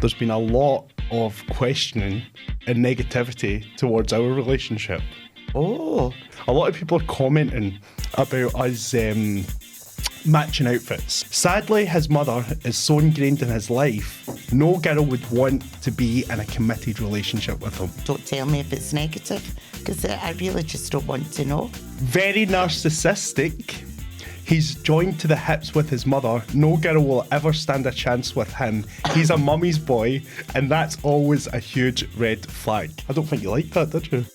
there's been a lot of questioning and negativity towards our relationship. Oh. A lot of people are commenting about us matching outfits. Sadly, his mother is so ingrained in his life, no girl would want to be in a committed relationship with him. Don't tell me if it's negative, because I really just don't want to know. Very narcissistic. He's joined to the hips with his mother. No girl will ever stand a chance with him. He's a mummy's boy, and that's always a huge red flag. I don't think you like that, did you?